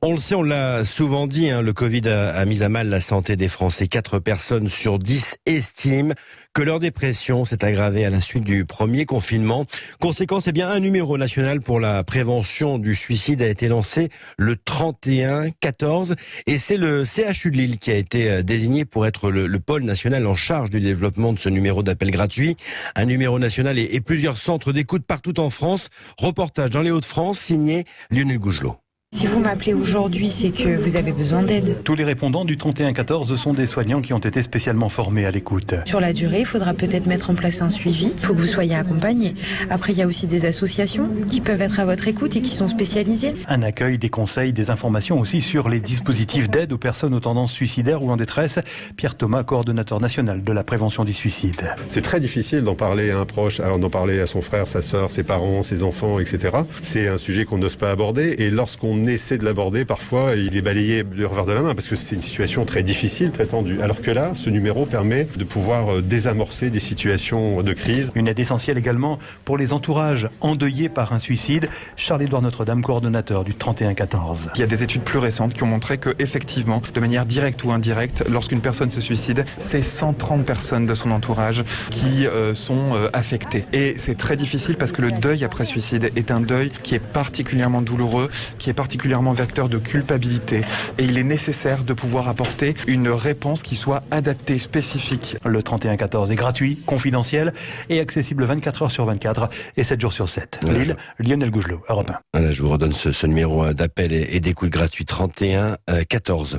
On le sait, on l'a souvent dit, le Covid a mis à mal la santé des Français. 4 personnes sur 10 estiment que leur dépression s'est aggravée à la suite du premier confinement. Conséquence, un numéro national pour la prévention du suicide a été lancé le 31-14 et c'est le CHU de Lille qui a été désigné pour être le pôle national en charge du développement de ce numéro d'appel gratuit. Un numéro national et plusieurs centres d'écoute partout en France. Reportage dans les Hauts-de-France signé Lionel Gougelot. Si vous m'appelez aujourd'hui, c'est que vous avez besoin d'aide. Tous les répondants du 31-14 sont des soignants qui ont été spécialement formés à l'écoute. Sur la durée, il faudra peut-être mettre en place un suivi. Il faut que vous soyez accompagné. Après, il y a aussi des associations qui peuvent être à votre écoute et qui sont spécialisées. Un accueil, des conseils, des informations aussi sur les dispositifs d'aide aux personnes aux tendances suicidaires ou en détresse. Pierre Thomas, coordonnateur national de la prévention du suicide. C'est très difficile d'en parler à un proche, d'en parler à son frère, sa sœur, ses parents, ses enfants, etc. C'est un sujet qu'on n'ose pas aborder et lorsqu'on essaie de l'aborder, parfois il est balayé du revers de la main parce que c'est une situation très difficile, très tendue. Alors que là, ce numéro permet de pouvoir désamorcer des situations de crise. Une aide essentielle également pour les entourages endeuillés par un suicide. Charles-Édouard Notre-Dame, coordonnateur du 31-14. Il y a des études plus récentes qui ont montré que, effectivement, de manière directe ou indirecte, lorsqu'une personne se suicide, c'est 130 personnes de son entourage qui sont affectées. Et c'est très difficile parce que le deuil après suicide est un deuil qui est particulièrement douloureux, qui est particulièrement vecteur de culpabilité. Et il est nécessaire de pouvoir apporter une réponse qui soit adaptée, spécifique. Le 31-14 est gratuit, confidentiel et accessible 24 heures sur 24 et 7 jours sur 7. Lille, Lionel Gougelot, Europe 1. Je vous redonne ce numéro d'appel et d'écoute gratuit 31-14.